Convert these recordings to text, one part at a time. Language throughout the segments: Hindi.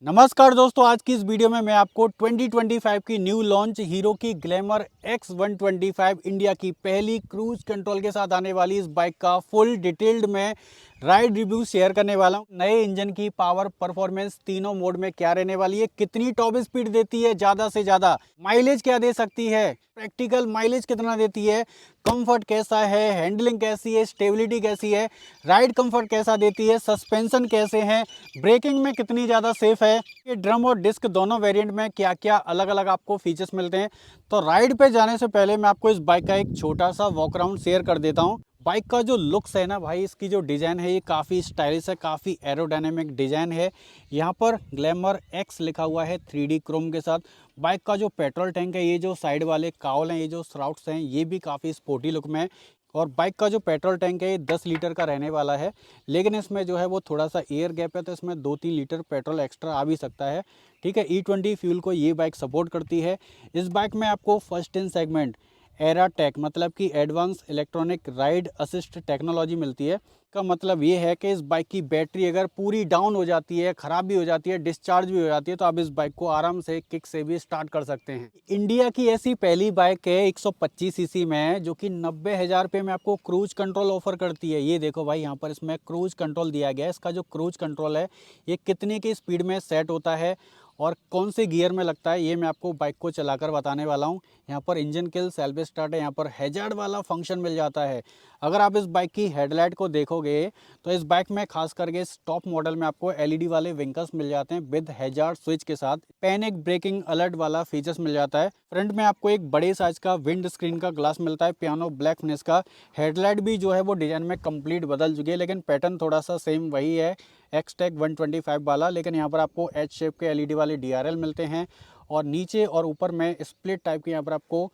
नमस्कार दोस्तों, आज की इस वीडियो में मैं आपको 2025 की न्यू लॉन्च हीरो की ग्लैमर X125 इंडिया की पहली क्रूज कंट्रोल के साथ आने वाली इस बाइक का फुल डिटेल्ड में राइड रिव्यू शेयर करने वाला हूं। नए इंजन की पावर परफॉर्मेंस तीनों मोड में क्या रहने वाली है, कितनी टॉप स्पीड देती है, ज़्यादा से ज़्यादा माइलेज क्या दे सकती है, प्रैक्टिकल माइलेज कितना देती है, कंफर्ट कैसा है, हैंडलिंग कैसी है, स्टेबिलिटी कैसी है, राइड कंफर्ट कैसा देती है, सस्पेंशन कैसे हैं, ब्रेकिंग में कितनी ज़्यादा सेफ है, ये ड्रम और डिस्क दोनों वेरिएंट में क्या क्या अलग अलग आपको फीचर्स मिलते हैं। तो राइड पे जाने से पहले मैं आपको इस बाइक का एक छोटा सा वॉक अराउंड शेयर कर देता हूँ। बाइक का जो लुक्स है ना भाई, इसकी जो डिज़ाइन है ये काफ़ी स्टाइलिश है, काफ़ी एरोडायनेमिक डिज़ाइन है। यहाँ पर ग्लैमर एक्स लिखा हुआ है 3D क्रोम के साथ। बाइक का जो पेट्रोल टैंक है, ये जो साइड वाले काउल हैं, ये जो श्राउट्स हैं, ये भी काफ़ी स्पोर्टी लुक में है। और बाइक का जो पेट्रोल टैंक है ये 10 लीटर का रहने वाला है, लेकिन इसमें जो है वो थोड़ा सा एयर गैप है, तो इसमें 2-3 लीटर पेट्रोल एक्स्ट्रा आ भी सकता है। ठीक है, E20 फ्यूल को ये बाइक सपोर्ट करती है। इस बाइक में आपको first in segment era tech मतलब कि advance electronic ride assist technology मिलती है। का मतलब ये है कि इस बाइक की बैटरी अगर पूरी डाउन हो जाती है, ख़राब भी हो जाती है, डिस्चार्ज भी हो जाती है, तो आप इस बाइक को आराम से किक से भी स्टार्ट कर सकते हैं। इंडिया की ऐसी पहली बाइक है 125 सीसी में, जो कि 90,000 रुपये में आपको क्रूज कंट्रोल ऑफर करती है। ये देखो भाई, यहाँ पर इसमें क्रूज कंट्रोल दिया गया है। इसका जो क्रूज कंट्रोल है ये कितने की स्पीड में सेट होता है और कौन से गियर में लगता है, ये मैं आपको बाइक को चलाकर बताने वाला हूँ। यहाँ पर इंजन किल, सेल्फ स्टार्ट है, यहाँ पर हैजार्ड वाला फंक्शन मिल जाता है। अगर आप इस बाइक की हेडलाइट को देखोगे तो इस बाइक में खास करके इस टॉप मॉडल में आपको LED वाले विंकर्स मिल जाते हैं विद हैजार्ड स्विच के साथ। पैनिक ब्रेकिंग अलर्ट वाला फीचर्स मिल जाता है। फ्रंट में आपको एक बड़े साइज का विंड स्क्रीन का ग्लास मिलता है, पियानो ब्लैक फिनिश का। हेडलाइट भी जो है वो डिजाइन में कंप्लीट बदल चुकी है, लेकिन पैटर्न थोड़ा सा सेम वही है X-Tech 125 वाला, लेकिन यहाँ पर आपको H शेप के LED वाले DRL मिलते हैं और नीचे और ऊपर में स्प्लिट टाइप की यहाँ पर आपको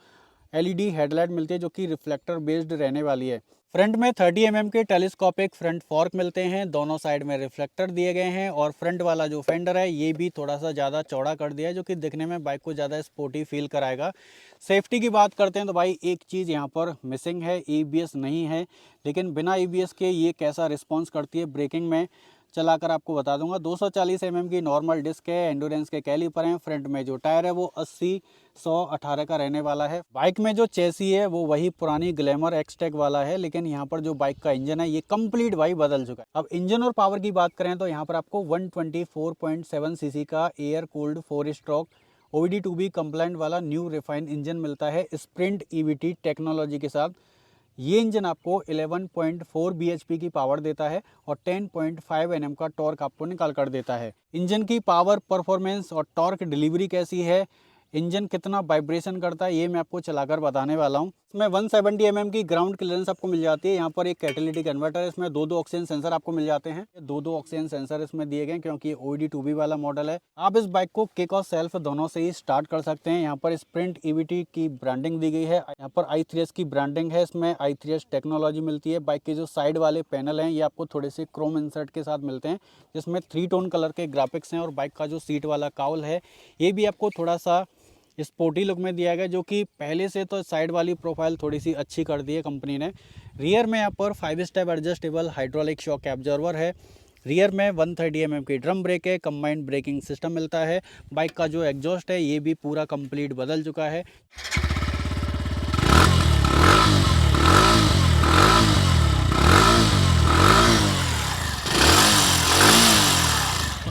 LED हेडलाइट मिलती है, जो कि रिफ्लेक्टर बेस्ड रहने वाली है। फ्रंट में 30 mm के टेलीस्कोपिक फ्रंट फॉर्क मिलते हैं, दोनों साइड में रिफ्लेक्टर दिए गए हैं और फ्रंट वाला जो फेंडर है ये भी थोड़ा सा ज़्यादा चौड़ा कर दिया है, जो कि दिखने में बाइक को ज़्यादा स्पोर्टी फील कराएगा। सेफ्टी की बात करते हैं तो भाई एक चीज़ यहाँ पर मिसिंग है, ABS नहीं है, लेकिन बिना ABS के ये कैसा रिस्पॉन्स करती है ब्रेकिंग में चलाकर आपको बता दूंगा। 240 mm की नॉर्मल डिस्क है, एंडोरेंस के कैलिपर हैं। फ्रंट में जो टायर है वो 80/100/18 का रहने वाला है। बाइक में जो चेसी है वो वही पुरानी ग्लैमर X-Tech वाला है, लेकिन यहाँ पर जो बाइक का इंजन है ये कंप्लीट भाई बदल चुका है। अब इंजन और पावर की बात करें तो यहाँ पर आपको 124.7 सीसी का air cooled 4 stroke OBD2B compliant वाला न्यू रिफाइंड इंजन मिलता है स्प्रिंट EVT टेक्नोलॉजी के साथ। ये इंजन आपको 11.4 bhp की पावर देता है और 10.5 Nm का टॉर्क आपको निकाल कर देता है। इंजन की पावर परफॉर्मेंस और टॉर्क डिलीवरी कैसी है, इंजन कितना वाइब्रेशन करता है, ये मैं आपको चलाकर बताने वाला हूँ। इसमें 170 mm की ग्राउंड क्लियरेंस आपको मिल जाती है। यहाँ पर एक कैटेलिटिक कन्वर्टर है, इसमें दो ऑक्सीजन सेंसर आपको मिल जाते हैं। दो ऑक्सीजन सेंसर इसमें दिए गए क्योंकि ये OBD2B वाला मॉडल है। आप इस बाइक को किक और सेल्फ दोनों से ही स्टार्ट कर सकते हैं। यहाँ पर स्प्रिंट EVT की ब्रांडिंग दी गई है, यहाँ पर i3s की ब्रांडिंग है, इसमें i3s टेक्नोलॉजी मिलती है। बाइक के जो साइड वाले पैनल हैं ये आपको थोड़े से क्रोम इंसर्ट के साथ मिलते हैं, जिसमें 3 टोन कलर के ग्राफिक्स हैं। और बाइक का जो सीट वाला काउल है ये भी आपको थोड़ा सा स्पोर्टी लुक में दिया गया, जो कि पहले से तो साइड वाली प्रोफाइल थोड़ी सी अच्छी कर दी है कंपनी ने। रियर में यहाँ पर 5 step adjustable hydraulic shock absorber है। रियर में 130 mm की ड्रम ब्रेक है, कंबाइंड ब्रेकिंग सिस्टम मिलता है। बाइक का जो एग्जॉस्ट है ये भी पूरा कंप्लीट बदल चुका है।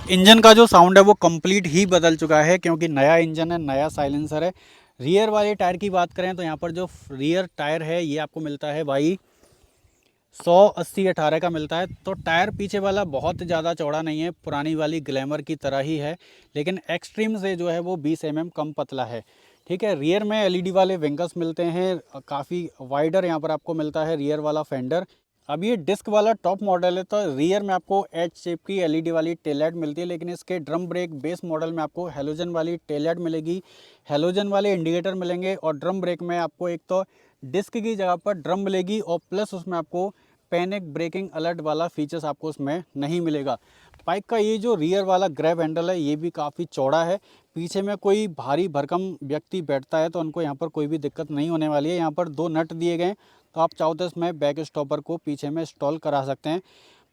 इंजन का जो साउंड है वो कंप्लीट ही बदल चुका है, क्योंकि नया इंजन है, नया साइलेंसर है। रियर वाले टायर की बात करें तो यहाँ पर जो रियर टायर है ये आपको मिलता है भाई 100/80/18 का मिलता है। तो टायर पीछे वाला बहुत ज़्यादा चौड़ा नहीं है, पुरानी वाली ग्लैमर की तरह ही है, लेकिन एक्सट्रीम से जो है वो 20 mm कम पतला है। ठीक है, रियर में LED वाले विंकर्स मिलते हैं, काफ़ी वाइडर यहाँ पर आपको मिलता है रियर वाला फेंडर। अब ये डिस्क वाला टॉप मॉडल है, तो रियर में आपको H शेप की LED वाली टेल लाइट मिलती है, लेकिन इसके ड्रम ब्रेक बेस मॉडल में आपको हेलोजन वाली टेल लाइट मिलेगी, हेलोजन वाले इंडिकेटर मिलेंगे। और ड्रम ब्रेक में आपको एक तो डिस्क की जगह पर ड्रम मिलेगी और प्लस उसमें आपको पैनिक ब्रेकिंग अलर्ट वाला फीचर्स आपको उसमें नहीं मिलेगा। बाइक का ये जो रियर वाला ग्रैब हैंडल है ये भी काफ़ी चौड़ा है, पीछे में कोई भारी भरकम व्यक्ति बैठता है तो उनको यहाँ पर कोई भी दिक्कत नहीं होने वाली है। यहाँ पर 2 नट दिए गए, तो आप चाहो तो इसमें बैक स्टॉपर को पीछे में इंस्टॉल करा सकते हैं।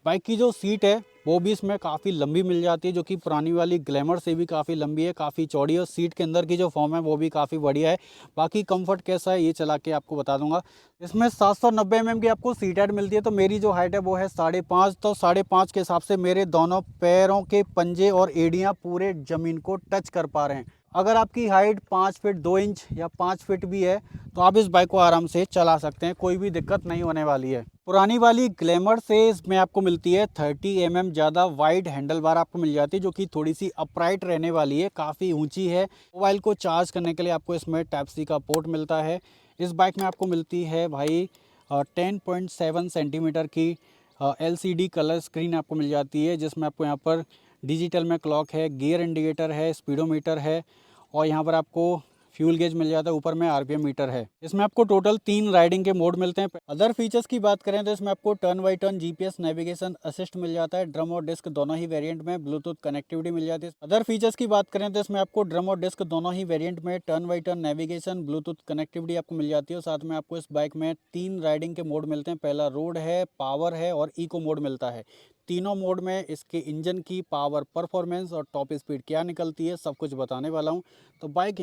बाइक की जो सीट है वो भी इसमें काफ़ी लंबी मिल जाती है, जो कि पुरानी वाली ग्लैमर से भी काफ़ी लंबी है, काफ़ी चौड़ी है। और सीट के अंदर की जो फॉर्म है वो भी काफ़ी बढ़िया है। बाकी कंफर्ट कैसा है ये चला के आपको बता दूंगा। इसमें 790 mm की आपको सीट हाइट मिलती है। तो मेरी जो हाइट है वो है 5.5, तो 5.5 के हिसाब से मेरे दोनों पैरों के पंजे और एड़ियाँ पूरे ज़मीन को टच कर पा रहे हैं। अगर आपकी हाइट 5 फीट 2 इंच या 5 फीट भी है तो आप इस बाइक को आराम से चला सकते हैं, कोई भी दिक्कत नहीं होने वाली है। पुरानी वाली ग्लैमर से इसमें आपको मिलती है 30 mm ज़्यादा वाइड हैंडल बार आपको मिल जाती है, जो कि थोड़ी सी अपराइट रहने वाली है, काफ़ी ऊंची है। मोबाइल को चार्ज करने के लिए आपको इसमें टाइप सी का पोर्ट मिलता है। इस बाइक में आपको मिलती है भाई 10.7 सेंटीमीटर की LCD कलर स्क्रीन आपको मिल जाती है, जिसमें आपको यहाँ पर डिजिटल में क्लॉक है, गियर इंडिकेटर है, स्पीडोमीटर है और यहाँ पर आपको फ्यूल गेज मिल जाता है। ऊपर में RPM मीटर है। इसमें आपको टोटल 3 राइडिंग के मोड मिलते हैं। अदर फीचर्स की बात करें तो इसमें आपको turn by turn GPS navigation assist मिल जाता है। ड्रम और डिस्क दोनों ही वेरिएंट में ब्लूटूथ कनेक्टिविटी मिल जाती है। अदर फीचर्स की बात करें तो इसमें आपको ड्रम और डिस्क दोनों ही वेरिएंट में turn by turn navigation Bluetooth connectivity आपको मिल जाती है। साथ में आपको इस बाइक में 3 राइडिंग के मोड मिलते हैं। पहला रोड है, पावर है और इको मोड मिलता है। तीनों मोड में इसके इंजन की पावर, परफॉर्मेंस और टॉप स्पीड क्या निकलती है सब कुछ बताने वाला हूं। तो बाइक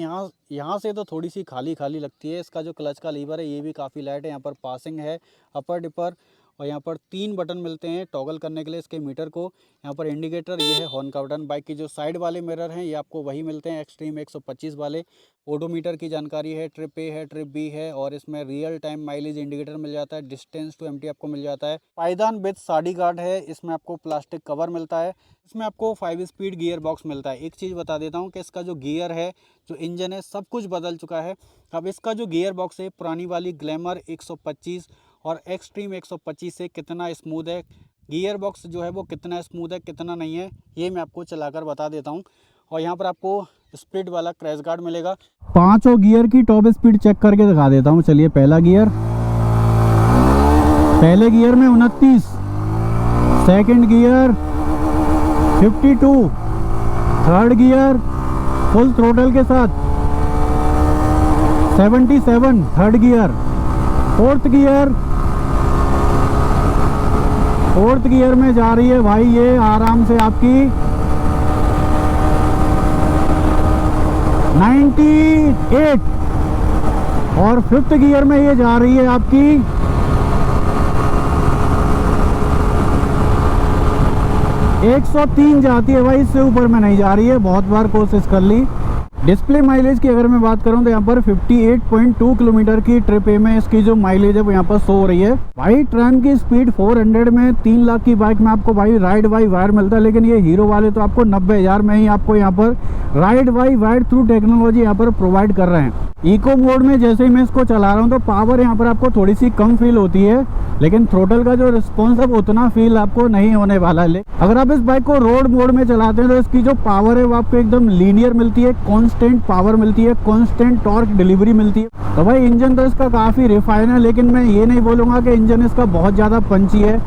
यहाँ से तो थोड़ी सी खाली खाली लगती है। इसका जो क्लच का लीवर है ये भी काफ़ी लाइट है। यहाँ पर पासिंग है, अपर डिपर और यहाँ पर 3 बटन मिलते हैं टॉगल करने के लिए इसके मीटर को। यहाँ पर इंडिकेटर, ये है हॉर्न का बटन। बाइक की जो साइड वाले मिरर हैं ये आपको वही मिलते हैं एक्सट्रीम 125 वाले। ओडोमीटर की जानकारी है, ट्रिप A है, ट्रिप B है और इसमें रियल टाइम माइलेज इंडिकेटर मिल जाता है। डिस्टेंस टू एम्प्टी आपको मिल जाता है। पायदान विद साडी गार्ड है। इसमें आपको प्लास्टिक कवर मिलता है। इसमें आपको 5 स्पीड गियर बॉक्स मिलता है। एक चीज़ बता देता हूँ कि इसका जो गियर है, जो इंजन है, सब कुछ बदल चुका है। अब इसका जो गियर बॉक्स है पुरानी वाली ग्लैमर 125 और एक्सट्रीम 125 से कितना स्मूथ है, गियर बॉक्स जो है वो कितना स्मूथ है कितना नहीं है, ये मैं आपको चलाकर बता देता हूँ। और यहाँ पर आपको स्प्लिट वाला क्रैश गार्ड मिलेगा। पांचों गियर की टॉप स्पीड चेक करके दिखा देता हूँ। चलिए, पहला गियर, पहले गियर में 29, second gear 52, third gear full throttle के साथ 77 थर्ड गियर, फोर्थ गियर में जा रही है भाई ये आराम से आपकी 98 और फिफ्थ गियर में ये जा रही है आपकी 103 जाती है भाई, इससे ऊपर में नहीं जा रही है। बहुत बार कोशिश कर ली। डिस्प्ले माइलेज की अगर मैं बात करूं तो यहाँ पर 58.2 किलोमीटर की ट्रिप A में इसकी जो माइलेज है वो यहाँ पर शो हो रही है। भाई ट्रेन की स्पीड 400 में 3 लाख की बाइक में आपको भाई राइड बाई वायर मिलता है, लेकिन ये हीरो वाले तो आपको 90,000 में ही आपको यहाँ पर ride by wire through technology यहाँ पर प्रोवाइड कर रहे हैं। इको मोड में जैसे ही मैं इसको चला रहा हूँ तो पावर यहाँ पर आपको थोड़ी सी कम फील होती है, लेकिन थ्रोटल का जो रिस्पॉन्स है उतना फील आपको नहीं होने वाला है। अगर आप इस बाइक को रोड मोड में चलाते हैं तो इसकी जो पावर है वो आपको एकदम लीनियर मिलती है, कांस्टेंट पावर मिलती है, कांस्टेंट टॉर्क डिलीवरी मिलती है। तो भाई इंजन तो इसका काफ़ी रिफाइन है, लेकिन मैं ये नहीं बोलूँगा कि इंजन इसका बहुत ज़्यादा पंची है।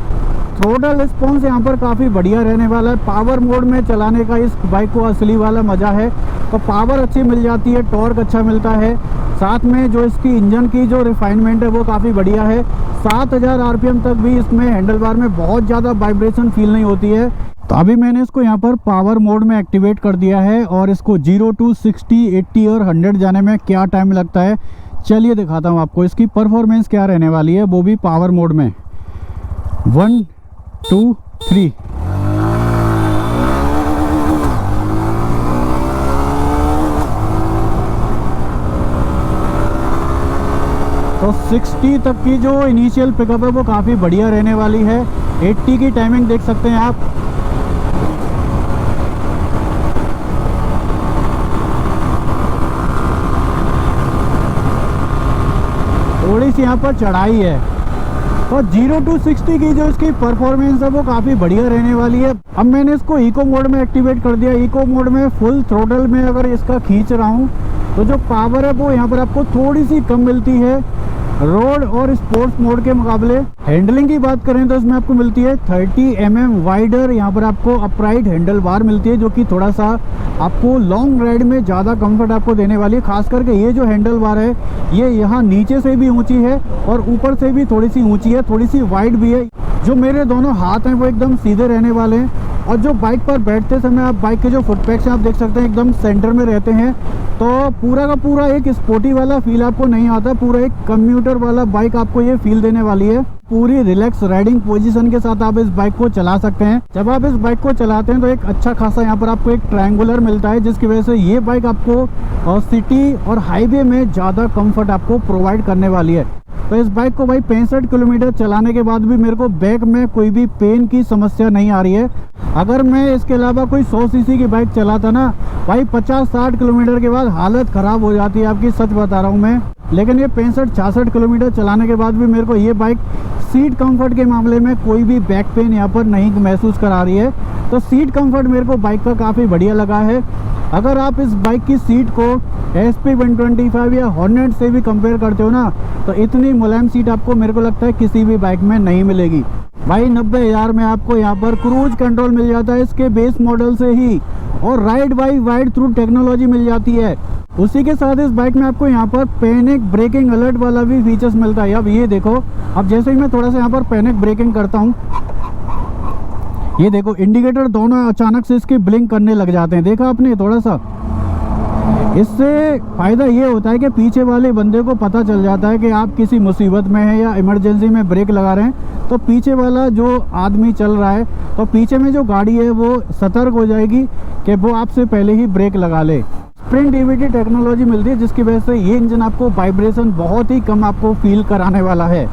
थ्रोटल रिस्पॉन्स यहाँ पर काफ़ी बढ़िया रहने वाला है। पावर मोड में चलाने का इस बाइक को असली वाला मज़ा है। तो पावर अच्छी मिल जाती है, टॉर्क अच्छा मिलता है, साथ में जो इसकी इंजन की जो रिफाइनमेंट है वो काफ़ी बढ़िया है। 7000 RPM तक भी इसमें हैंडल बार में बहुत ज़्यादा वाइब्रेशन फील नहीं होती है। तो अभी मैंने इसको यहाँ पर पावर मोड में एक्टिवेट कर दिया है और इसको 0 to 60, 80 और 100 जाने में क्या टाइम लगता है चलिए दिखाता हूँ आपको। इसकी परफॉर्मेंस क्या रहने वाली है वो भी पावर मोड में। 1 2 3 तो 60 तक की जो इनिशियल पिकअप है वो काफ़ी बढ़िया रहने वाली है। 80 की टाइमिंग देख सकते हैं आप। थोड़ी सी यहाँ पर चढ़ाई है। तो 0 to 60 की जो इसकी परफॉर्मेंस है वो काफ़ी बढ़िया रहने वाली है। अब मैंने इसको इको मोड में एक्टिवेट कर दिया। इको मोड में फुल थ्रोटल में अगर इसका खींच रहा हूँ तो जो पावर है वो यहाँ पर आपको थोड़ी सी कम मिलती है रोड और स्पोर्ट्स मोड के मुकाबले। हैंडलिंग की बात करें तो इसमें आपको मिलती है 30 mm वाइडर यहाँ पर आपको अपराइट हैंडल बार मिलती है, जो कि थोड़ा सा आपको लॉन्ग राइड में ज़्यादा कंफर्ट आपको देने वाली है। खास करके ये जो हैंडल बार है ये यहाँ नीचे से भी ऊंची है और ऊपर से भी थोड़ी सी ऊंची है, थोड़ी सी वाइड भी है। जो मेरे दोनों हाथ हैं वो एकदम सीधे रहने वाले हैं। और जो बाइक पर बैठते समय आप बाइक के जो फुट पैक्स हैं आप देख सकते हैं एकदम सेंटर में रहते हैं, तो पूरा का पूरा एक स्पोर्टी वाला फील आपको नहीं आता, पूरा एक कम्यूटर वाला बाइक आपको ये फील देने वाली है। पूरी रिलैक्स राइडिंग पोजीशन के साथ आप इस बाइक को चला सकते हैं। जब आप इस बाइक को चलाते हैं तो एक अच्छा खासा यहाँ पर आपको एक ट्रायंगुलर मिलता है, जिसकी वजह से ये बाइक आपको सिटी और हाईवे में ज़्यादा कंफर्ट आपको प्रोवाइड करने वाली है। तो इस बाइक को भाई 65 किलोमीटर चलाने के बाद भी मेरे को बैक में कोई भी पेन की समस्या नहीं आ रही है। अगर मैं इसके अलावा कोई 100 सीसी की बाइक चलाता ना भाई 50-60 किलोमीटर के बाद हालत ख़राब हो जाती है आपकी, सच बता रहा हूँ मैं। लेकिन ये 65-66 किलोमीटर चलाने के बाद भी मेरे को ये बाइक सीट कंफर्ट के मामले में कोई भी बैक पेन यहाँ पर नहीं महसूस करा रही है। तो सीट कंफर्ट मेरे को बाइक का काफ़ी बढ़िया लगा है। अगर आप इस बाइक की सीट को SP 125 या हॉर्नेट से भी कंपेयर करते हो ना, तो इतनी मुलायम सीट आपको मेरे को लगता है किसी भी बाइक में नहीं मिलेगी। भाई 90,000 में आपको यहाँ पर क्रूज कंट्रोल मिल जाता है इसके बेस मॉडल से ही, और ride by wire through technology मिल जाती है। उसी के साथ इस बाइक में आपको यहाँ पर पैनिक ब्रेकिंग अलर्ट वाला भी फीचर्स मिलता है। अब ये देखो, अब जैसे ही मैं थोड़ा सा यहाँ पर पैनिक ब्रेकिंग करता हूँ, ये देखो इंडिकेटर दोनों अचानक से इसके ब्लिंक करने लग जाते हैं। देखा आपने थोड़ा सा? इससे फ़ायदा ये होता है कि पीछे वाले बंदे को पता चल जाता है कि आप किसी मुसीबत में हैं या इमरजेंसी में ब्रेक लगा रहे हैं, तो पीछे वाला जो आदमी चल रहा है तो पीछे में जो गाड़ी है वो सतर्क हो जाएगी कि वो आपसे पहले ही ब्रेक लगा ले। स्प्रिंट EVT टेक्नोलॉजी मिलती है, जिसकी वजह से ये इंजन आपको वाइब्रेशन बहुत ही कम आपको फील कराने वाला है।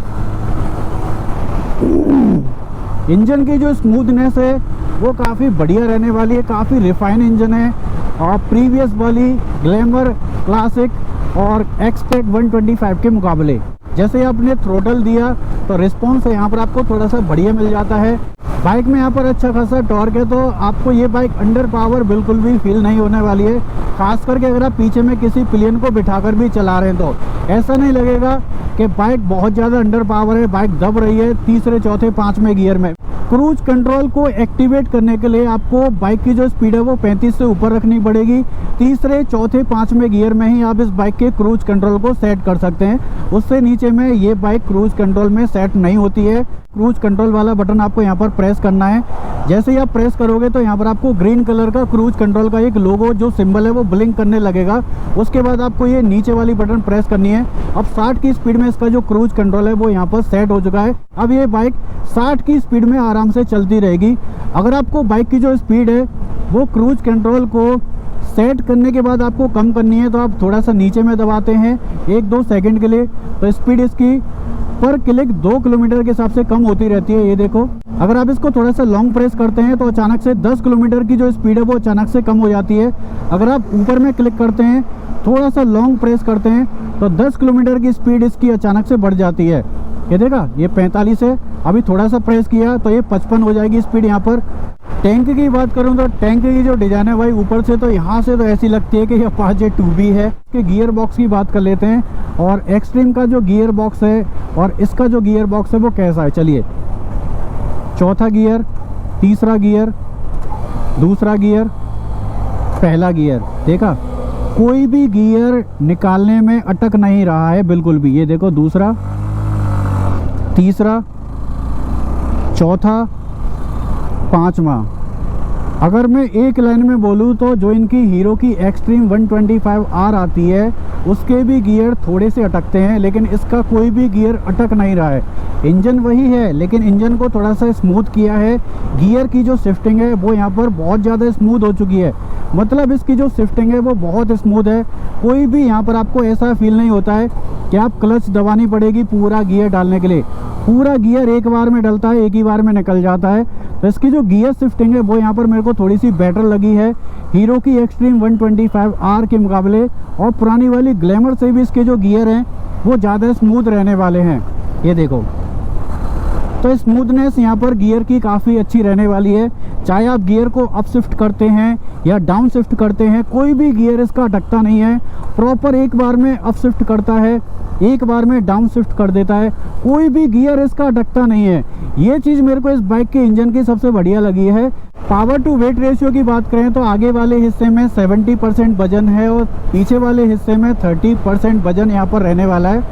इंजन की जो स्मूथनेस है वो काफ़ी बढ़िया रहने वाली है, काफ़ी रिफाइन इंजन है। और प्रीवियस वाली ग्लैमर, क्लासिक और एक्सटेक 125 के मुकाबले जैसे आपने थ्रोटल दिया तो रिस्पॉन्स यहाँ पर आपको थोड़ा सा बढ़िया मिल जाता है। बाइक में यहाँ पर अच्छा खासा टॉर्क है, तो आपको ये बाइक अंडर पावर बिल्कुल भी फील नहीं होने वाली है। खास करके अगर आप पीछे में किसी पिलियन को बिठाकर भी चला रहे हैं तो ऐसा नहीं लगेगा कि बाइक बहुत ज़्यादा अंडर पावर है, बाइक दब रही है तीसरे चौथे पाँचवें गियर में। क्रूज कंट्रोल को एक्टिवेट करने के लिए आपको बाइक की जो स्पीड है वो 35 से ऊपर रखनी पड़ेगी। तीसरे चौथे पाँचवें गियर में ही आप इस बाइक के क्रूज कंट्रोल को सेट कर सकते हैं, उससे नीचे में ये बाइक क्रूज कंट्रोल में सेट नहीं होती है। क्रूज कंट्रोल वाला बटन आपको यहाँ पर प्रेस करना है। जैसे ही आप प्रेस करोगे तो यहाँ पर आपको ग्रीन कलर का क्रूज कंट्रोल का एक लोगो जो सिंबल है वो ब्लिंक करने लगेगा। उसके बाद आपको ये नीचे वाली बटन प्रेस करनी है। अब 60 की स्पीड में इसका जो क्रूज कंट्रोल है वो यहाँ पर सेट हो चुका है। अब ये बाइक 60 की स्पीड में आराम से चलती रहेगी। अगर आपको बाइक की जो स्पीड है वो क्रूज कंट्रोल को सेट करने के बाद आपको कम करनी है, तो आप थोड़ा सा नीचे में दबाते हैं 1-2 सेकंड के लिए, तो स्पीड इसकी पर क्लिक 2 किलोमीटर के हिसाब से कम होती रहती है। ये देखो, अगर आप इसको थोड़ा सा लॉन्ग प्रेस करते हैं तो अचानक से 10 किलोमीटर की जो स्पीड है वो अचानक से कम हो जाती है। अगर आप ऊपर में क्लिक करते हैं, थोड़ा सा लॉन्ग प्रेस करते हैं, तो 10 किलोमीटर की स्पीड इसकी अचानक से बढ़ जाती है। ये देखा, ये 45 है, अभी थोड़ा सा प्रेस किया तो ये 55 हो जाएगी स्पीड यहाँ पर। टैंक की बात करूँ तो टैंक की जो डिज़ाइन है भाई ऊपर से तो यहाँ से तो ऐसी लगती है कि ये अपाचे 2B है। इसके गियर बॉक्स की बात कर लेते हैं, और एक्सट्रीम का जो गियर बॉक्स है और इसका जो गियर बॉक्स है वो कैसा है। चलिए, चौथा गियर, तीसरा गियर, दूसरा गियर, पहला गियर, देखा कोई भी गियर निकालने में अटक नहीं रहा है बिल्कुल भी। ये देखो, दूसरा, तीसरा, चौथा, पांचवा। अगर मैं एक लाइन में बोलूँ तो जो इनकी हीरो की एक्सट्रीम 125R आती है उसके भी गियर थोड़े से अटकते हैं, लेकिन इसका कोई भी गियर अटक नहीं रहा है। इंजन वही है लेकिन इंजन को थोड़ा सा स्मूथ किया है। गियर की जो शिफ्टिंग है वो यहाँ पर बहुत ज़्यादा स्मूथ हो चुकी है, मतलब इसकी जो शिफ्टिंग है वो बहुत स्मूथ है। कोई भी यहाँ पर आपको ऐसा फील नहीं होता है कि आप क्लच दबानी पड़ेगी पूरा गियर डालने के लिए। पूरा गियर एक बार में डलता है, एक ही बार में निकल जाता है। तो इसकी जो गियर शिफ्टिंग है वो यहाँ पर मेरे को थोड़ी सी बेटर लगी है हीरो की एक्सट्रीम 125R के मुकाबले, और पुरानी वाली ग्लैमर से भी इसके जो गियर हैं वो ज़्यादा स्मूथ रहने वाले हैं। ये देखो, तो स्मूथनेस यहाँ पर गियर की काफ़ी अच्छी रहने वाली है। चाहे आप गियर को अप शिफ्ट करते हैं या डाउन शिफ्ट करते हैं, कोई भी गियर इसका अटकता नहीं है, प्रॉपर एक बार में अप शिफ्ट करता है, एक बार में डाउन शिफ्ट कर देता है, कोई भी गियर इसका अटकता नहीं है। ये चीज़ मेरे को इस बाइक के इंजन की सबसे बढ़िया लगी है। पावर टू वेट रेशियो की बात करें तो आगे वाले हिस्से में 70% वजन है और पीछे वाले हिस्से में 30% वजन यहाँ पर रहने वाला है।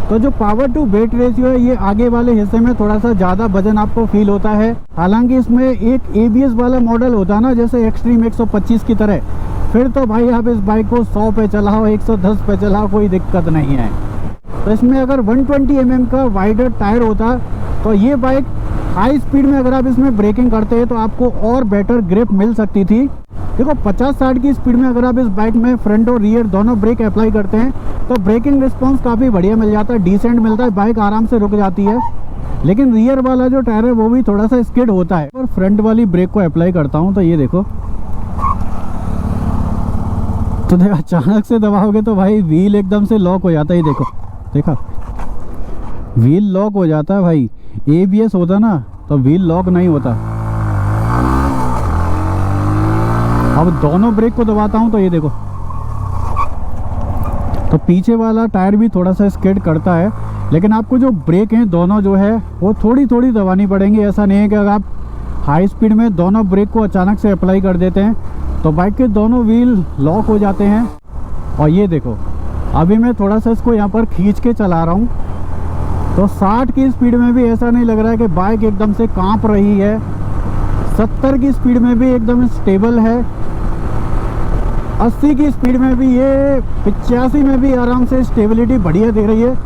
तो जो पावर टू वेट रेशियो है ये आगे वाले हिस्से में थोड़ा सा ज़्यादा वजन आपको फील होता है। हालांकि इसमें एक ABS वाला मॉडल होता है ना, जैसे एक्सट्रीम 125 की तरह, फिर तो भाई आप इस बाइक को 100 पे चलाओ, 110 पे चलाओ, कोई दिक्कत नहीं है। तो इसमें अगर 120 mm का वाइडर टायर होता तो ये बाइक हाई स्पीड में अगर आप इसमें ब्रेकिंग करते हैं तो आपको और बेटर ग्रिप मिल सकती थी। देखो 50-60 की स्पीड में अगर आप इस बाइक में फ्रंट और रियर दोनों ब्रेक अप्लाई करते हैं तो ब्रेकिंग रिस्पॉन्स काफ़ी बढ़िया मिल जाता है, डिसेंट मिलता है, बाइक आराम से रुक जाती है। लेकिन रियर वाला जो टायर है वो भी थोड़ा सा स्किड होता है। और फ्रंट वाली ब्रेक को अप्लाई करता हूँ तो ये देखो, तो देखो अचानक से दबाओगे तो भाई व्हील एकदम से लॉक हो जाता है। देखो, देखा, व्हील लॉक हो जाता है भाई। ABS होता ना तो व्हील लॉक नहीं होता। अब दोनों ब्रेक को दबाता हूं तो ये देखो, तो पीछे वाला टायर भी थोड़ा सा स्किड करता है। लेकिन आपको जो ब्रेक हैं दोनों जो है वो थोड़ी थोड़ी दबानी पड़ेंगी। ऐसा नहीं है कि अगर आप हाई स्पीड में दोनों ब्रेक को अचानक से अप्लाई कर देते हैं तो बाइक के दोनों व्हील लॉक हो जाते हैं। और ये देखो, अभी मैं थोड़ा सा इसको यहाँ पर खींच के चला रहा हूँ तो 60 की स्पीड में भी ऐसा नहीं लग रहा है कि बाइक एकदम से कांप रही है। 70 की स्पीड में भी एकदम स्टेबल है। 80 की स्पीड में भी, ये 85 में भी आराम से स्टेबिलिटी बढ़िया दे रही है।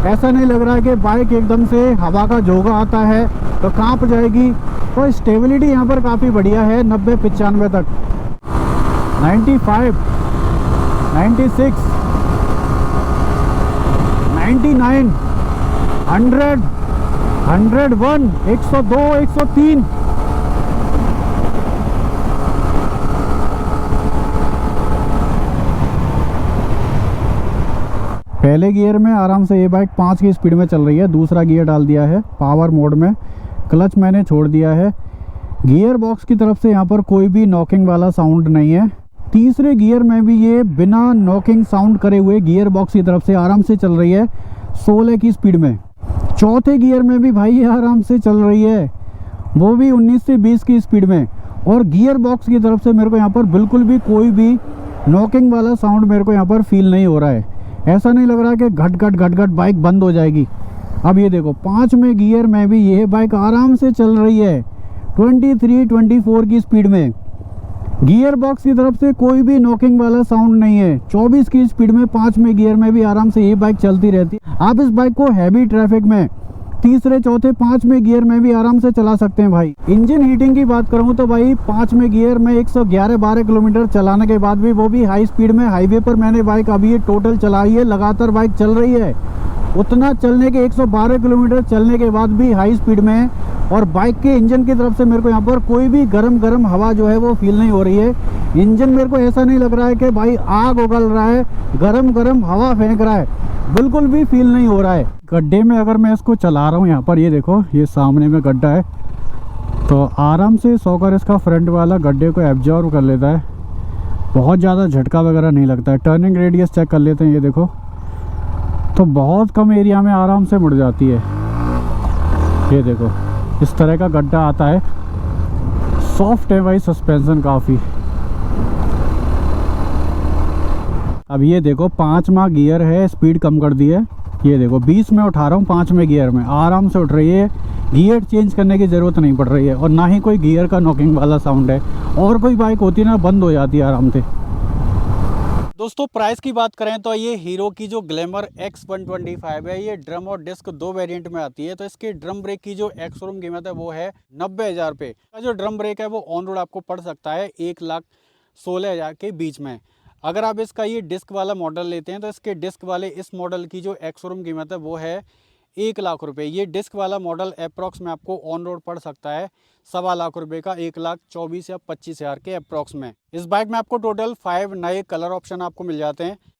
ऐसा नहीं लग रहा है कि बाइक एकदम से हवा का झोंका आता है तो कांप जाएगी। तो स्टेबिलिटी यहाँ पर काफ़ी बढ़िया है 90-95 तक, 95, 96, 99, 100, 101, 102, 103। पहले गियर में आराम से ये बाइक 5 की स्पीड में चल रही है। दूसरा गियर डाल दिया है पावर मोड में, क्लच मैंने छोड़ दिया है। गियर बॉक्स की तरफ से यहाँ पर कोई भी नॉकिंग वाला साउंड नहीं है। तीसरे गियर में भी ये बिना नॉकिंग साउंड करे हुए गियर बॉक्स की तरफ से आराम से चल रही है 16 की स्पीड में। चौथे गियर में भी भाई ये आराम से चल रही है, वो भी 19 से 20 की स्पीड में। और गियर बॉक्स की तरफ से मेरे को यहाँ पर बिल्कुल भी कोई भी नॉकिंग वाला साउंड मेरे को यहाँ पर फील नहीं हो रहा है। ऐसा नहीं लग रहा कि घट घट घट घट बाइक बंद हो जाएगी। अब ये देखो 5वें गियर में भी ये बाइक आराम से चल रही है 23-24 की स्पीड में। गियर बॉक्स की तरफ से कोई भी नॉकिंग वाला साउंड नहीं है। 24 की स्पीड में 5वें गियर में भी आराम से ये बाइक चलती रहती है। आप इस बाइक को हैवी ट्रैफिक में तीसरे, चौथे, 5वें गियर में भी आराम से चला सकते हैं भाई। इंजन हीटिंग की बात करूँ तो भाई 5वें गियर में 111-12 किलोमीटर चलाने के बाद भी, वो भी हाई स्पीड में, हाईवे पर मैंने बाइक अभी ये टोटल चलाई है, लगातार बाइक चल रही है। उतना चलने के 112 किलोमीटर चलने के बाद भी हाई स्पीड में है। और बाइक के इंजन की तरफ से मेरे को यहाँ पर कोई भी गरम हवा जो है वो फील नहीं हो रही है। इंजन मेरे को ऐसा नहीं लग रहा है कि भाई आग उगल रहा है, गरम हवा फेंक रहा है, बिल्कुल भी फील नहीं हो रहा है। गड्ढे में अगर मैं इसको चला रहा हूँ, यहाँ पर ये देखो, ये सामने में गड्ढा है तो आराम से सौकर इसका फ्रंट वाला गड्ढे को एब्जॉर्व कर लेता है। बहुत ज़्यादा झटका वगैरह नहीं लगता है। टर्निंग रेडियस चेक कर लेते हैं, ये देखो, तो बहुत कम एरिया में आराम से मुड़ जाती है। ये देखो इस तरह का गड्ढा आता है। सॉफ्ट है भाई सस्पेंशन काफ़ी। अब ये देखो 5वां गियर है, स्पीड कम कर दी है। ये देखो 20 में उठा रहा हूँ, 5वें गियर में आराम से उठ रही है। गियर चेंज करने की ज़रूरत नहीं पड़ रही है और ना ही कोई गियर का नॉकिंग वाला साउंड है। और कोई बाइक होती है ना, बंद हो जाती है आराम से। दोस्तों प्राइस की बात करें तो ये हीरो की जो ग्लैमर X125 है, ये ड्रम और डिस्क 2 वेरिएंट में आती है। तो इसकी ड्रम ब्रेक की जो एक्स शोरूम कीमत है वो है 90,000 रुपये। जो ड्रम ब्रेक है वो ऑन रोड आपको पड़ सकता है 1,16,000 के बीच में। अगर आप इसका ये डिस्क वाला मॉडल लेते हैं तो इसके डिस्क वाले इस मॉडल की जो एक्स शोरूम कीमत है वो है 1,00,000 रुपये। ये डिस्क वाला मॉडल अप्रॉक्स में आपको ऑन रोड पड़ सकता है 1,25,000 रुपये का, 1,24,000 या 25,000 के अप्रॉक्स में। इस बाइक में आपको टोटल 5 नए कलर ऑप्शन आपको मिल जाते हैं।